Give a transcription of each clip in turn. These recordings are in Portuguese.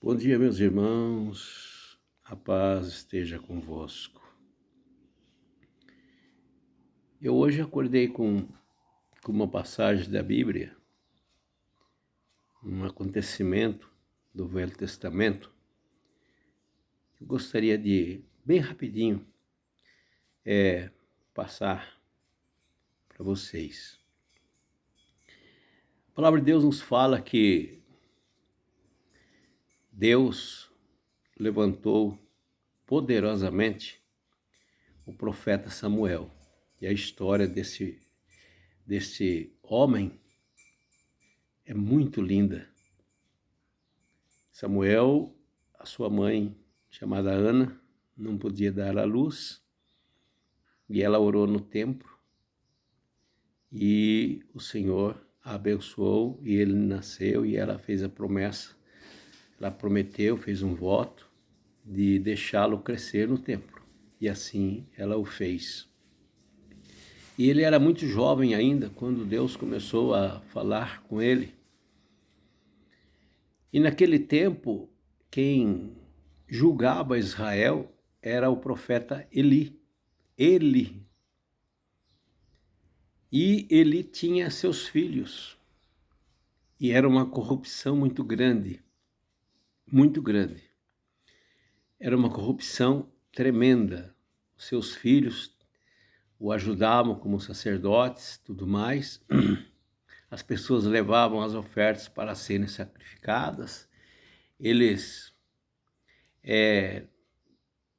Bom dia, meus irmãos, a paz esteja convosco. Eu hoje acordei com uma passagem da Bíblia, um acontecimento do Velho Testamento. Eu gostaria de, bem rapidinho, passar para vocês. A palavra de Deus nos fala que Deus levantou poderosamente o profeta Samuel. E a história desse homem é muito linda. Samuel, a sua mãe, chamada Ana, não podia dar à luz, e ela orou no templo, e o Senhor a abençoou, e ele nasceu, e ela fez a promessa. Ela prometeu, fez um voto de deixá-lo crescer no templo, e assim ela o fez. E ele era muito jovem ainda quando Deus começou a falar com ele. E naquele tempo, quem julgava Israel era o profeta Eli. E Eli tinha seus filhos. E era uma corrupção muito grande. Muito grande. Era uma corrupção tremenda. Os seus filhos o ajudavam como sacerdotes, tudo mais. As pessoas levavam as ofertas para serem sacrificadas. Eles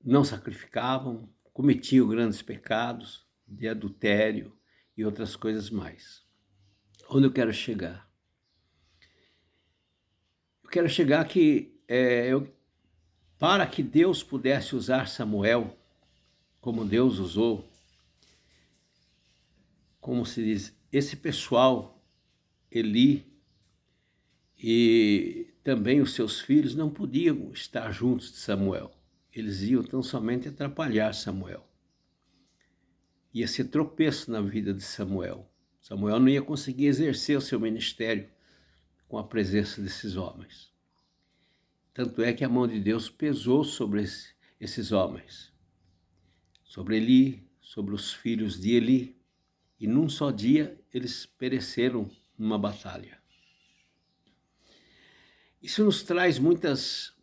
não sacrificavam, cometiam grandes pecados de adultério e outras coisas mais. Onde eu quero chegar? Eu quero chegar que para que Deus pudesse usar Samuel, como Deus usou, como se diz, esse pessoal, Eli e também os seus filhos, não podiam estar juntos de Samuel. Eles iam tão somente atrapalhar Samuel. Ia ser tropeço na vida de Samuel. Samuel não ia conseguir exercer o seu ministério com a presença desses homens. Tanto é que a mão de Deus pesou sobre esses homens. Sobre Eli, sobre os filhos de Eli. E num só dia eles pereceram numa batalha. Isso nos traz muitas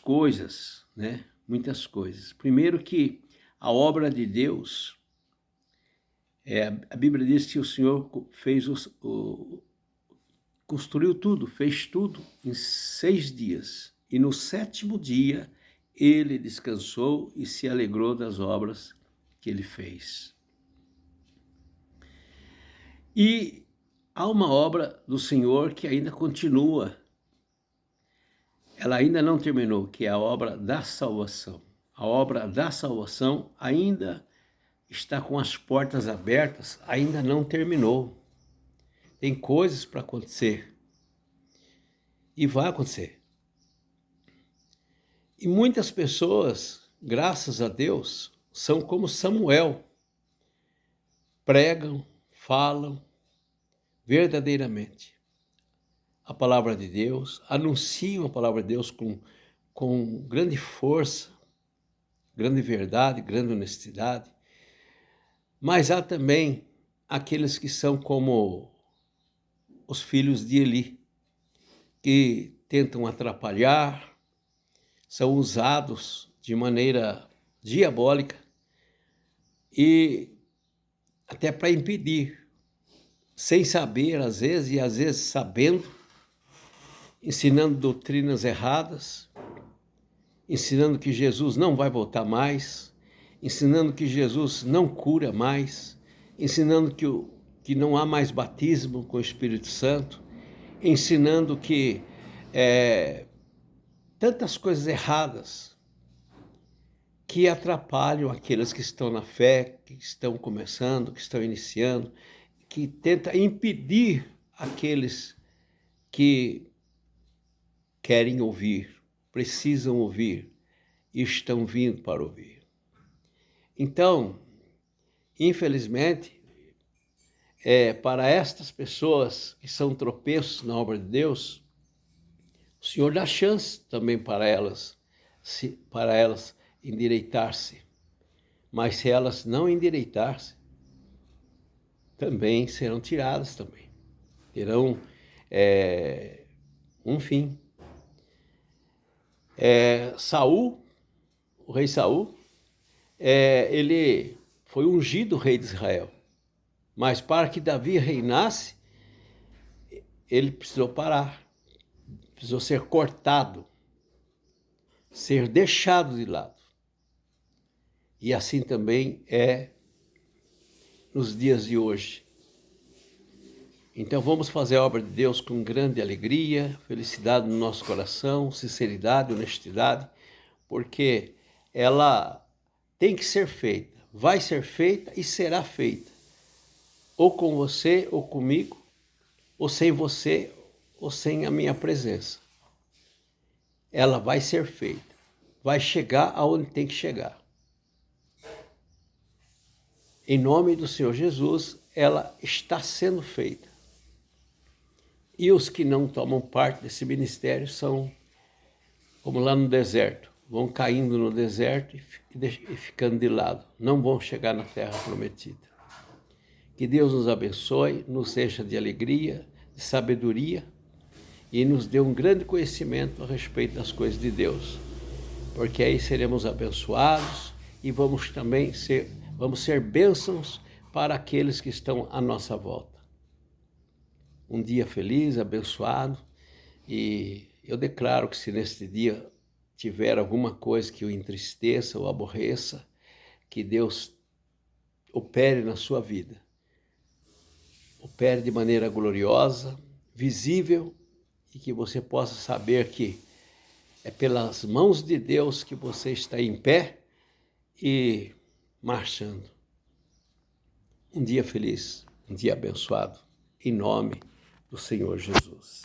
coisas, né? Muitas coisas. Primeiro que a obra de Deus, a Bíblia diz que o Senhor construiu tudo, fez tudo em 6 dias. E no 7º dia ele descansou e se alegrou das obras que ele fez. E há uma obra do Senhor que ainda continua. Ela ainda não terminou, que é a obra da salvação. A obra da salvação ainda está com as portas abertas, ainda não terminou. Tem coisas para acontecer. E vai acontecer. E muitas pessoas, graças a Deus, são como Samuel. Pregam, falam verdadeiramente a palavra de Deus, anunciam a palavra de Deus com grande força, grande verdade, grande honestidade. Mas há também aqueles que são como os filhos de Eli, que tentam atrapalhar, são usados de maneira diabólica e até para impedir, sem saber às vezes e às vezes sabendo, ensinando doutrinas erradas, ensinando que Jesus não vai voltar mais, ensinando que Jesus não cura mais, ensinando que não há mais batismo com o Espírito Santo, ensinando que tantas coisas erradas que atrapalham aqueles que estão na fé, que estão começando, que estão iniciando, que tenta impedir aqueles que querem ouvir, precisam ouvir e estão vindo para ouvir. Então, infelizmente, para estas pessoas que são tropeços na obra de Deus, O Senhor dá chance também para elas endireitar-se. Mas se elas não endireitar-se, também serão tiradas também. Terão um fim. Saul, o rei Saul, ele foi ungido rei de Israel. Mas para que Davi reinasse, ele precisou parar. Precisou ser cortado, ser deixado de lado. E assim também é nos dias de hoje. Então vamos fazer a obra de Deus com grande alegria, felicidade no nosso coração, sinceridade, honestidade, porque ela tem que ser feita, vai ser feita e será feita. Ou com você, ou comigo, ou sem você, ou sem a minha presença. Ela vai ser feita, vai chegar aonde tem que chegar. Em nome do Senhor Jesus, ela está sendo feita. E os que não tomam parte desse ministério são como lá no deserto, vão caindo no deserto e ficando de lado, não vão chegar na terra prometida. Que Deus nos abençoe, nos encha de alegria, de sabedoria e nos dê um grande conhecimento a respeito das coisas de Deus, porque aí seremos abençoados e vamos ser bênçãos para aqueles que estão à nossa volta. Um dia feliz, abençoado, e eu declaro que se neste dia tiver alguma coisa que o entristeça ou aborreça, que Deus opere na sua vida. Opere de maneira gloriosa, visível, e que você possa saber que é pelas mãos de Deus que você está em pé e marchando. Um dia feliz, um dia abençoado, em nome do Senhor Jesus.